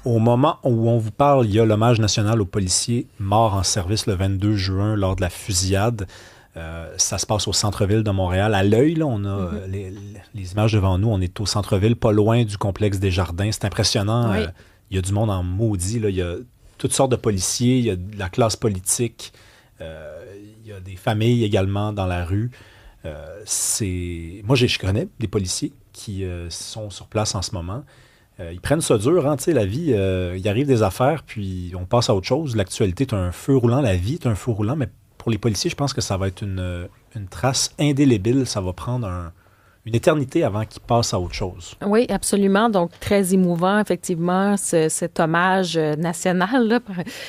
Au moment où on vous parle, il y a l'hommage national aux policiers morts en service le 22 juin lors de la fusillade. Ça se passe au centre-ville de Montréal. À l'œil, là, on a les images devant nous. On est au centre-ville, pas loin du complexe des Jardins. C'est impressionnant. Oui. Il y a du monde en maudit. Là. Il y a toutes sortes de policiers. Il y a de la classe politique. Il y a des familles également dans la rue. Moi, je connais des policiers qui sont sur place en ce moment. Ils prennent ça dur, hein, tu sais, la vie. Il arrive des affaires, puis on passe à autre chose. L'actualité est un feu roulant. La vie est un feu roulant, mais pour les policiers, je pense que ça va être une trace indélébile. Ça va prendre une éternité avant qu'ils passent à autre chose. Oui, absolument. Donc, très émouvant, effectivement, cet hommage national. Là.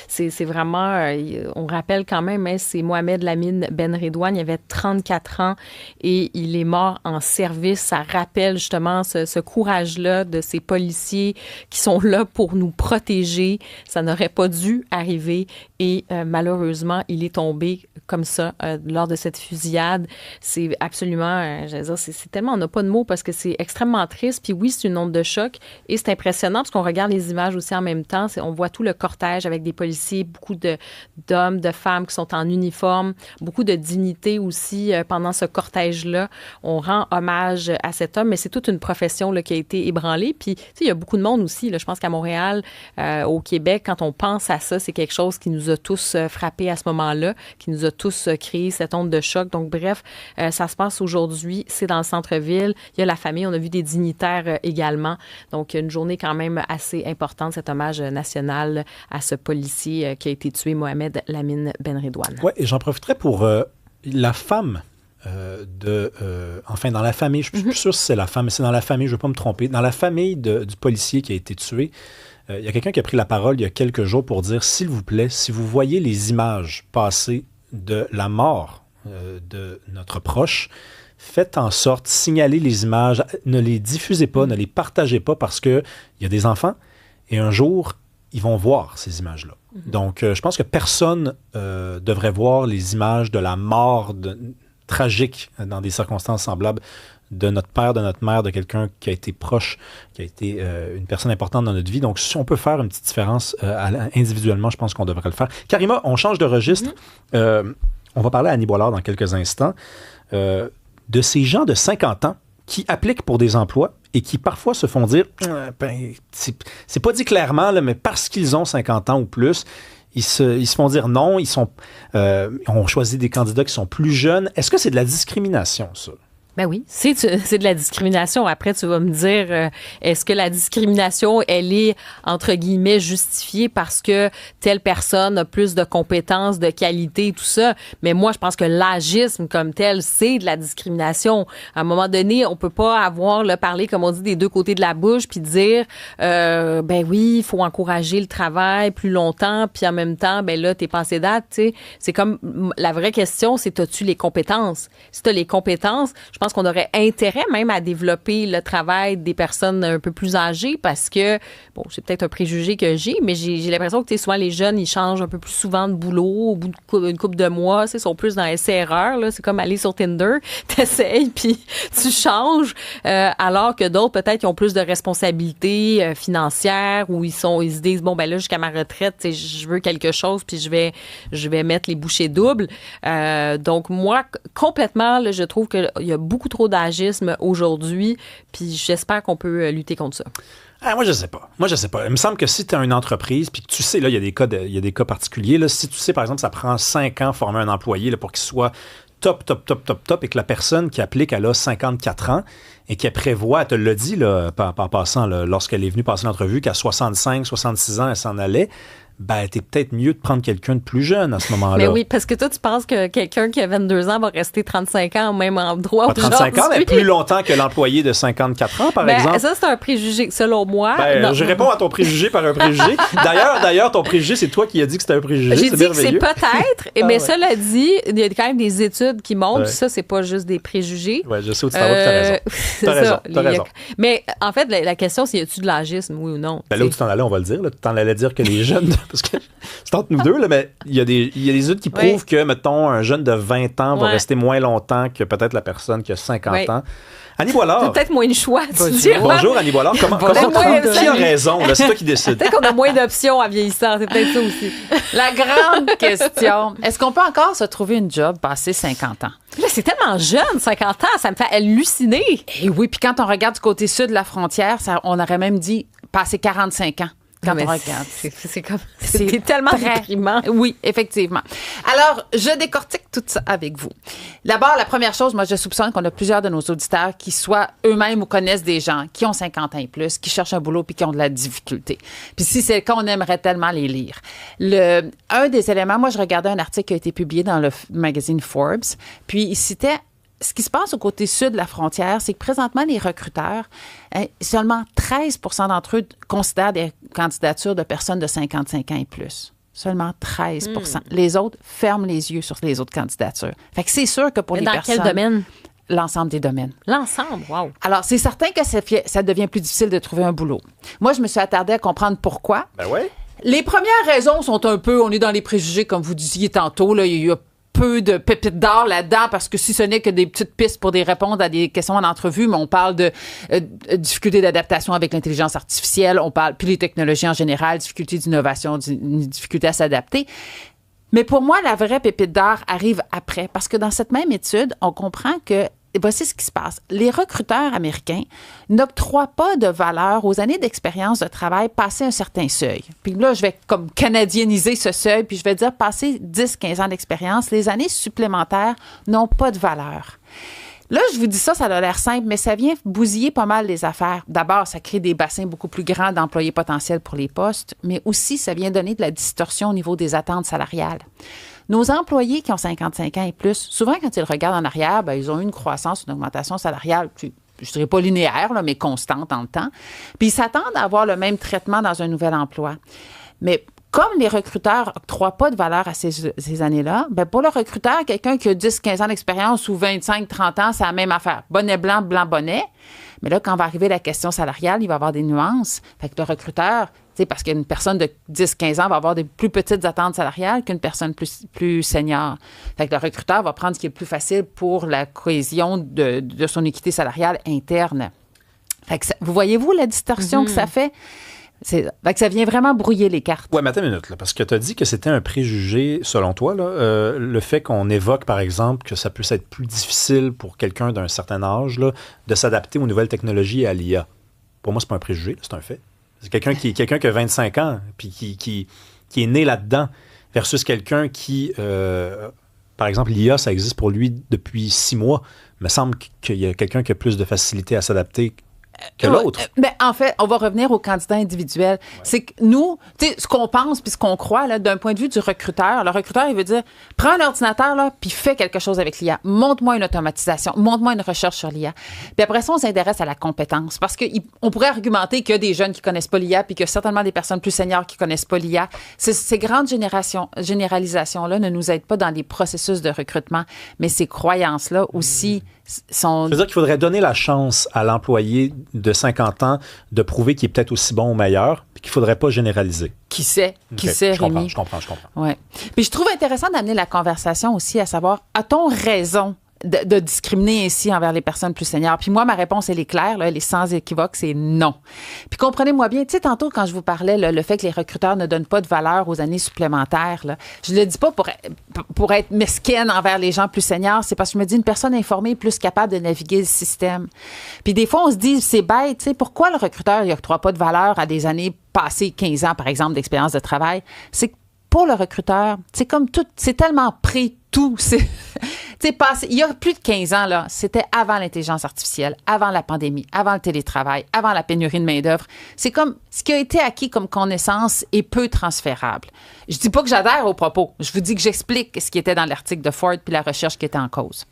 C'est vraiment, on rappelle quand même, hein, c'est Mohamed Lamine Benredouane, il avait 34 ans et il est mort en service. Ça rappelle justement ce courage-là de ces policiers qui sont là pour nous protéger. Ça n'aurait pas dû arriver et malheureusement, il est tombé comme ça lors de cette fusillade. C'est absolument, je veux dire, c'est tellement, on n'a pas de mots parce que c'est extrêmement triste. Puis oui, c'est une onde de choc et c'est impressionnant parce qu'on regarde les images aussi en même temps. On voit tout le cortège avec des policiers, beaucoup d'hommes, de femmes qui sont en uniforme, beaucoup de dignité aussi pendant ce cortège-là. On rend hommage à cet homme, mais c'est toute une profession là, qui a été ébranlée. Puis, tu sais, il y a beaucoup de monde aussi. Là, je pense qu'à Montréal, au Québec, quand on pense à ça, c'est quelque chose qui nous a tous frappés à ce moment-là, qui nous a tous créé cette onde de choc. Donc, bref, ça se passe aujourd'hui. C'est dans le centre-ville. Il y a la famille. On a vu des dignitaires également. Donc, une journée quand même assez importante, cet hommage national à ce policier qui a été tué, Mohamed Lamine Benredouane. Oui, et j'en profiterai pour la femme enfin, dans la famille, je suis plus sûr si c'est la femme, mais c'est dans la famille, je ne veux pas me tromper, dans la famille du policier qui a été tué, il y a quelqu'un qui a pris la parole il y a quelques jours pour dire, s'il vous plaît, si vous voyez les images passer de la mort de notre proche, faites en sorte, signalez les images, ne les diffusez pas, ne les partagez pas parce qu'il y a des enfants et un jour, ils vont voir ces images-là. Donc, je pense que personne devrait voir les images de la mort tragique dans des circonstances semblables de notre père, de notre mère, de quelqu'un qui a été proche, qui a été une personne importante dans notre vie. Donc, si on peut faire une petite différence individuellement, je pense qu'on devrait le faire. Karima, on change de registre. On va parler à Annie Boilard dans quelques instants de ces gens de 50 ans qui appliquent pour des emplois et qui parfois se font dire, c'est pas dit clairement, là, mais parce qu'ils ont 50 ans ou plus, ils se font dire non, on choisit des candidats qui sont plus jeunes. Est-ce que c'est de la discrimination, ça? Ben oui, c'est de la discrimination. Après, tu vas me dire, est-ce que la discrimination, elle est, entre guillemets, justifiée parce que telle personne a plus de compétences, de qualité et tout ça? Mais moi, je pense que l'agisme comme tel, c'est de la discrimination. À un moment donné, on peut pas parler, comme on dit, des deux côtés de la bouche puis dire, ben oui, il faut encourager le travail plus longtemps puis en même temps, ben là, t'es passé date, tu sais. C'est comme, la vraie question, c'est as-tu les compétences? Si t'as les compétences, je pense qu'on aurait intérêt même à développer le travail des personnes un peu plus âgées parce que, bon, c'est peut-être un préjugé que j'ai, mais j'ai l'impression que souvent les jeunes, ils changent un peu plus souvent de boulot au bout d'une couple de mois. Ils sont plus dans essai-erreur. Là. C'est comme aller sur Tinder, t'essayes, puis tu changes. Alors que d'autres, peut-être, qui ont plus de responsabilités financières ou ils se disent, bon, ben là, jusqu'à ma retraite, je veux quelque chose, puis je vais mettre les bouchées doubles. Donc, moi, complètement, là, je trouve qu'il y a beaucoup trop d'agisme aujourd'hui, puis j'espère qu'on peut lutter contre ça. Moi, je sais pas. Il me semble que si tu as une entreprise, puis que tu sais, là, il y a des cas particuliers, là, si tu sais, par exemple, ça prend 5 ans former un employé là, pour qu'il soit top, et que la personne qui applique, elle a 54 ans et qu'elle prévoit, elle te l'a dit là, en passant, là, lorsqu'elle est venue passer l'entrevue, qu'à 65, 66 ans, elle s'en allait, ben, t'es peut-être mieux de prendre quelqu'un de plus jeune à ce moment-là. Mais oui, parce que toi, tu penses que quelqu'un qui a 22 ans va rester 35 ans au même endroit pas 35 ans, mais plus longtemps que l'employé de 54 ans, par exemple. Ça, c'est un préjugé, selon moi. Je réponds à ton préjugé par un préjugé. D'ailleurs, ton préjugé, c'est toi qui as dit que c'était un préjugé. J'ai dit merveilleux. que c'est peut-être, mais cela dit, il y a quand même des études qui montrent, ça, c'est pas juste des préjugés. Oui, je sais où tu t'en vas, t'as raison. T'as raison. Mais en fait, la question, c'est y a-tu de l'agisme, oui ou non? Ben là où tu t'en allais, on va le dire. Tu t'en allais dire que les jeunes parce que c'est entre nous deux, là, mais il y a des études qui prouvent que, mettons, un jeune de 20 ans va rester moins longtemps que peut-être la personne qui a 50 ans. Annie Boilard. Peut-être moins de choix, Bonjour, Annie Boilard. Qui a raison? Là, c'est toi qui décides. Peut-être qu'on a moins d'options à vieillissant. C'est peut-être ça aussi. La grande question, est-ce qu'on peut encore se trouver une job passé 50 ans? Là, c'est tellement jeune, 50 ans. Ça me fait halluciner. Et oui, puis quand on regarde du côté sud de la frontière, on aurait même dit passer 45 ans. Quand on regarde. C'est tellement déprimant. Oui, effectivement. Alors, je décortique tout ça avec vous. D'abord, la première chose, moi, je soupçonne qu'on a plusieurs de nos auditeurs qui soient eux-mêmes ou connaissent des gens qui ont 50 ans et plus, qui cherchent un boulot puis qui ont de la difficulté. Puis si c'est le cas, on aimerait tellement les lire. Un des éléments, moi, je regardais un article qui a été publié dans le magazine Forbes, puis il citait ce qui se passe au côté sud de la frontière, c'est que présentement, les recruteurs, seulement 13 d'entre eux considèrent des candidatures de personnes de 55 ans et plus. Seulement 13 Les autres ferment les yeux sur les autres candidatures. Fait que c'est sûr que pour les personnes... Dans quel domaine? L'ensemble des domaines. L'ensemble, wow. Alors, c'est certain que ça devient plus difficile de trouver un boulot. Moi, je me suis attardée à comprendre pourquoi. Ben oui. Les premières raisons sont un peu... On est dans les préjugés, comme vous disiez tantôt. Là, il y a peu de pépites d'or là-dedans parce que si ce n'est que des petites pistes pour répondre à des questions en entrevue, mais on parle de difficultés d'adaptation avec l'intelligence artificielle, on parle, puis les technologies en général, difficultés d'innovation, difficultés à s'adapter. Mais pour moi, la vraie pépite d'or arrive après parce que dans cette même étude, on comprend que voici ce qui se passe. Les recruteurs américains n'octroient pas de valeur aux années d'expérience de travail passé un certain seuil. Puis là, je vais comme canadieniser ce seuil, puis je vais dire passé 10-15 ans d'expérience, les années supplémentaires n'ont pas de valeur. Là, je vous dis ça a l'air simple, mais ça vient bousiller pas mal les affaires. D'abord, ça crée des bassins beaucoup plus grands d'employés potentiels pour les postes, mais aussi, ça vient donner de la distorsion au niveau des attentes salariales. Nos employés qui ont 55 ans et plus, souvent, quand ils regardent en arrière, ben, ils ont eu une croissance, une augmentation salariale, je ne dirais pas linéaire, là, mais constante dans le temps. Puis ils s'attendent à avoir le même traitement dans un nouvel emploi. Mais comme les recruteurs n'octroient pas de valeur à ces années-là, ben pour le recruteur, quelqu'un qui a 10-15 ans d'expérience ou 25-30 ans, c'est la même affaire. Bonnet blanc, blanc bonnet. Mais là, quand va arriver la question salariale, il va y avoir des nuances. Fait que le recruteur, parce qu'une personne de 10-15 ans va avoir des plus petites attentes salariales qu'une personne plus senior. Fait que le recruteur va prendre ce qui est le plus facile pour la cohésion de son équité salariale interne. Fait que vous voyez-vous la distorsion que ça fait? Fait que ça vient vraiment brouiller les cartes. Oui, mais attends une minute, là, parce que tu as dit que c'était un préjugé, selon toi, là, le fait qu'on évoque, par exemple, que ça puisse être plus difficile pour quelqu'un d'un certain âge là, de s'adapter aux nouvelles technologies et à l'IA. Pour moi, c'est pas un préjugé, c'est un fait. C'est quelqu'un qui a 25 ans puis qui est né là-dedans versus quelqu'un qui, par exemple, l'IA, ça existe pour lui depuis 6 mois. Il me semble qu'il y a quelqu'un qui a plus de facilité à s'adapter que l'autre. Ben, en fait, on va revenir aux candidats individuels. Ouais. C'est que nous, tu sais, ce qu'on pense puis ce qu'on croit, là, d'un point de vue du recruteur, le recruteur, il veut dire, prends un ordinateur, là, puis fais quelque chose avec l'IA. Montre-moi une automatisation. Montre-moi une recherche sur l'IA. Puis après ça, on s'intéresse à la compétence. Parce qu'on pourrait argumenter qu'il y a des jeunes qui connaissent pas l'IA puis qu'il y a certainement des personnes plus seniors qui connaissent pas l'IA. Ces grandes généralisations-là ne nous aident pas dans les processus de recrutement. Mais ces croyances-là aussi sont... C'est-à-dire qu'il faudrait donner la chance à l'employé de 50 ans de prouver qu'il est peut-être aussi bon ou meilleur, puis qu'il ne faudrait pas généraliser. Qui sait, Rémi? Je comprends. Ouais. Puis je trouve intéressant d'amener la conversation aussi à savoir, a-t-on raison de discriminer ainsi envers les personnes plus seniors? Puis moi, ma réponse, elle est claire, là, elle est sans équivoque, c'est non. Puis comprenez-moi bien, tu sais, tantôt, quand je vous parlais, là, le fait que les recruteurs ne donnent pas de valeur aux années supplémentaires, là, je le dis pas pour être mesquine envers les gens plus seniors, c'est parce que je me dis, une personne informée est plus capable de naviguer le système. Puis des fois, on se dit, c'est bête, tu sais, pourquoi le recruteur n'octroie pas de valeur à des années passées, 15 ans, par exemple, d'expérience de travail? C'est que pour le recruteur, c'est comme tout, c'est tellement pris tout. Il y a plus de 15 ans, là, c'était avant l'intelligence artificielle, avant la pandémie, avant le télétravail, avant la pénurie de main-d'œuvre. C'est comme ce qui a été acquis comme connaissance est peu transférable. Je dis pas que j'adhère aux propos. Je vous dis que j'explique ce qui était dans l'article de Ford puis la recherche qui était en cause.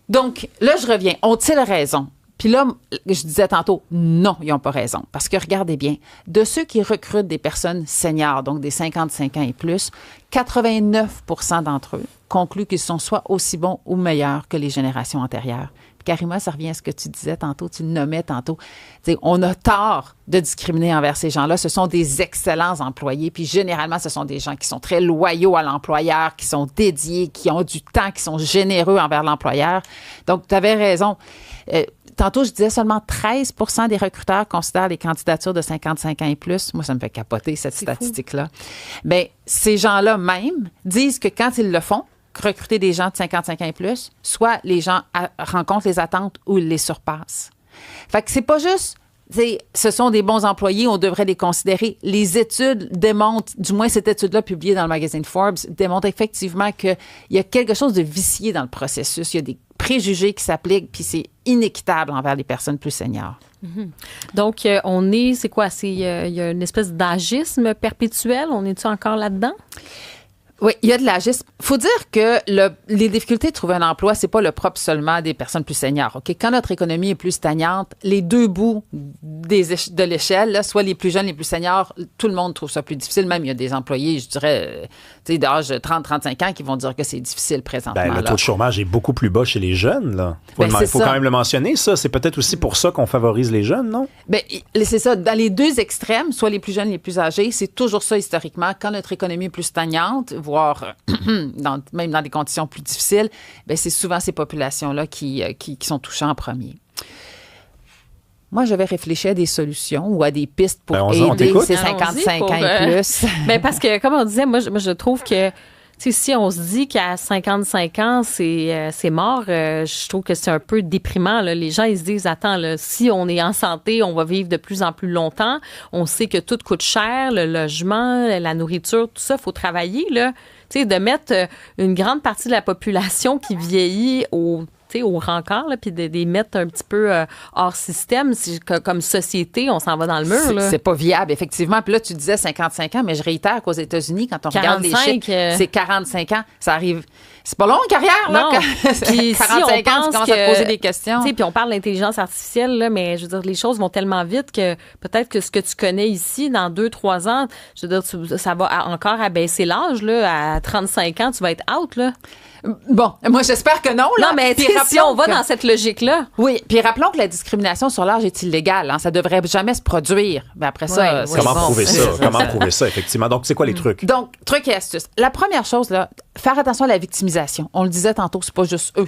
Donc, là, je reviens. Ont-ils raison? Puis là, je disais tantôt, non, ils n'ont pas raison. Parce que regardez bien, de ceux qui recrutent des personnes seniors, donc des 55 ans et plus, 89 d'entre eux concluent qu'ils sont soit aussi bons ou meilleurs que les générations antérieures. Karima, ça revient à ce que tu disais tantôt, tu le nommais tantôt. T'sais, on a tort de discriminer envers ces gens-là. Ce sont des excellents employés. Puis généralement, ce sont des gens qui sont très loyaux à l'employeur, qui sont dédiés, qui ont du temps, qui sont généreux envers l'employeur. Donc, tu avais raison. Tantôt, je disais seulement 13% des recruteurs considèrent les candidatures de 55 ans et plus. Moi, ça me fait capoter, cette statistique-là. Bien, ces gens-là même disent que quand ils le font, recruter des gens de 55 ans et plus, soit les gens rencontrent les attentes ou ils les surpassent. Fait que c'est pas juste... ce sont des bons employés, on devrait les considérer. Les études démontrent, du moins cette étude-là publiée dans le magazine Forbes, démontre effectivement qu'il y a quelque chose de vicié dans le processus. Il y a des préjugés qui s'appliquent, puis c'est inéquitable envers les personnes plus seniors. Mm-hmm. Donc, c'est quoi? Il y a une espèce d'agisme perpétuel. On est-tu encore là-dedans? Oui, il y a de l'agisme. Il faut dire que les difficultés de trouver un emploi, c'est pas le propre seulement des personnes plus seniors. OK? Quand notre économie est plus stagnante, les deux bouts de l'échelle, là, soit les plus jeunes, les plus seniors, tout le monde trouve ça plus difficile. Même, il y a des employés, je dirais, d'âge 30-35 ans qui vont dire que c'est difficile présentement. Le taux de chômage est beaucoup plus bas chez les jeunes. Là. Faut quand même le mentionner, ça. C'est peut-être aussi pour ça qu'on favorise les jeunes, non? Bien, c'est ça. Dans les deux extrêmes, soit les plus jeunes, les plus âgés, c'est toujours ça historiquement. Quand notre économie est plus stagnante, voire même dans des conditions plus difficiles, bien, c'est souvent ces populations-là qui sont touchées en premier. Moi, je vais réfléchir à des solutions ou à des pistes pour aider ces 55 ans et plus. Parce que, comme on disait, moi, je trouve que si on se dit qu'à 55 ans, c'est mort, je trouve que c'est un peu déprimant. Là. Les gens, ils se disent, attends, là, si on est en santé, on va vivre de plus en plus longtemps. On sait que tout coûte cher, le logement, la nourriture, tout ça, il faut travailler. Là. De mettre une grande partie de la population qui vieillit au rencard, puis de les mettre un petit peu hors système. Comme société, on s'en va dans le mur. Là. C'est pas viable, effectivement. Puis là, tu disais 55 ans, mais je réitère qu'aux États-Unis, quand on 45, regarde les chiffres, c'est 45 ans. Ça arrive... C'est pas long, une carrière, là. Non. Puis 45 ans, tu commences à te poser des questions. Puis on parle d'intelligence artificielle, là, mais je veux dire, les choses vont tellement vite que peut-être que ce que tu connais ici, dans 2-3 ans, je veux dire, ça va encore abaisser l'âge, là. À 35 ans, tu vas être out, là. Bon, moi, j'espère que non, là. Non, mais si on va dans cette logique-là. Oui, puis rappelons que la discrimination sur l'âge est illégale. Hein, ça devrait jamais se produire. Mais après ça, c'est comment prouver ça? Comment prouver ça, effectivement? Donc, c'est quoi les trucs? Donc, trucs et astuces. La première chose, là, faire attention à la victimisation. On le disait tantôt, c'est pas juste eux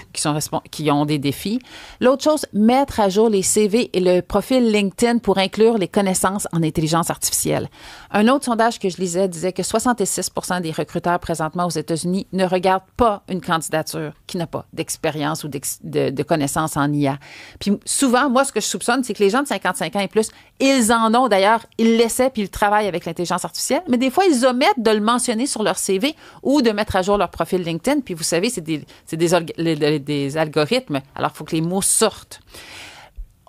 qui ont des défis. L'autre chose, mettre à jour les CV et le profil LinkedIn pour inclure les connaissances en intelligence artificielle. Un autre sondage que je lisais disait que 66% des recruteurs présentement aux États-Unis ne regardent pas une candidature qui n'a pas d'expérience ou de connaissances en IA. Puis souvent, moi, ce que je soupçonne, c'est que les gens de 55 ans et plus, ils en ont d'ailleurs, ils l'essaient puis ils travaillent avec l'intelligence artificielle, mais des fois, ils omettent de le mentionner sur leur CV ou de mettre à jour leur profil LinkedIn. Puis vous savez, c'est des algorithmes. Alors, il faut que les mots sortent.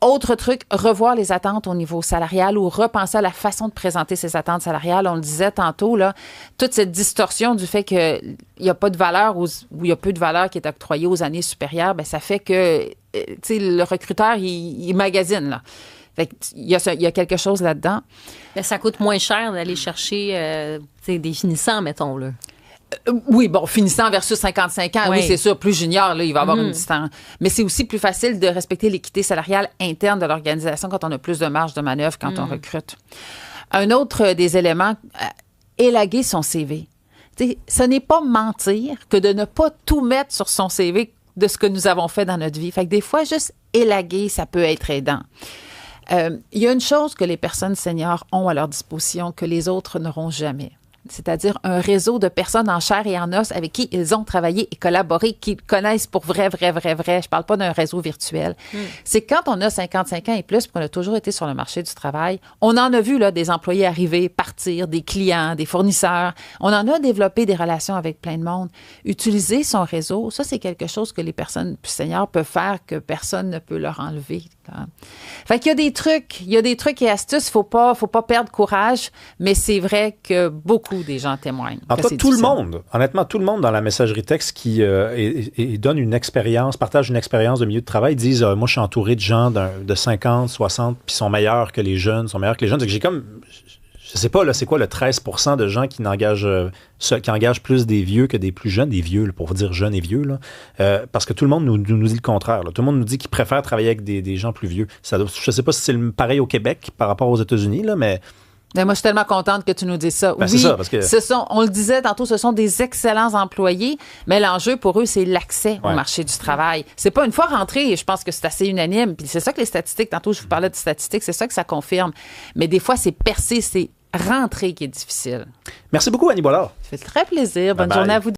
Autre truc, revoir les attentes au niveau salarial ou repenser à la façon de présenter ces attentes salariales. On le disait tantôt, là, toute cette distorsion du fait qu'il n'y a pas de valeur ou il y a peu de valeur qui est octroyée aux années supérieures, bien, ça fait que le recruteur, il magasine, là. Fait il y a quelque chose là-dedans. Mais ça coûte moins cher d'aller chercher des finissants, mettons, là. Oui, bon, finissant versus 55 ans, oui, c'est sûr, plus junior, là, il va avoir une distance. Mais c'est aussi plus facile de respecter l'équité salariale interne de l'organisation quand on a plus de marge de manœuvre quand on recrute. Un autre des éléments, élaguer son CV. T'sais, ce n'est pas mentir que de ne pas tout mettre sur son CV de ce que nous avons fait dans notre vie. Fait que des fois, juste élaguer, ça peut être aidant. Il y a une chose que les personnes seniors ont à leur disposition que les autres n'auront jamais. C'est-à-dire un réseau de personnes en chair et en os avec qui ils ont travaillé et collaboré, qu'ils connaissent pour vrai. Je parle pas d'un réseau virtuel. C'est quand on a 55 ans et plus, qu'on a toujours été sur le marché du travail, on en a vu là, des employés arriver, partir, des clients, des fournisseurs. On en a développé des relations avec plein de monde. Utiliser son réseau, ça, c'est quelque chose que les personnes plus seniors peuvent faire que personne ne peut leur enlever. Fait qu'il y a des trucs et astuces. Faut pas perdre courage, mais c'est vrai que beaucoup des gens témoignent. En fait, tout le monde, honnêtement, tout le monde dans la messagerie texte qui donne une expérience, partage une expérience de milieu de travail, disent moi, je suis entouré de gens de 50, 60, puis sont meilleurs que les jeunes, C'est que je sais pas, là, c'est quoi le 13% de gens qui engagent plus des vieux que des plus jeunes, des vieux, là, pour vous dire jeunes et vieux, là, parce que tout le monde nous dit le contraire. Là. Tout le monde nous dit qu'ils préfèrent travailler avec des gens plus vieux. Je sais pas si c'est pareil au Québec par rapport aux États-Unis, là, mais... Ben moi, je suis tellement contente que tu nous dises ça. Ben, oui, c'est ça, parce que... on le disait tantôt, ce sont des excellents employés, mais l'enjeu pour eux, c'est l'accès au marché du travail. C'est pas une fois rentré, et je pense que c'est assez unanime, puis c'est ça que les statistiques, tantôt je vous parlais de statistiques, c'est ça que ça confirme. Mais des fois, c'est percer, c'est rentrer qui est difficile. Merci beaucoup, Annie Boilard. Ça fait très plaisir. Bonne journée à vous.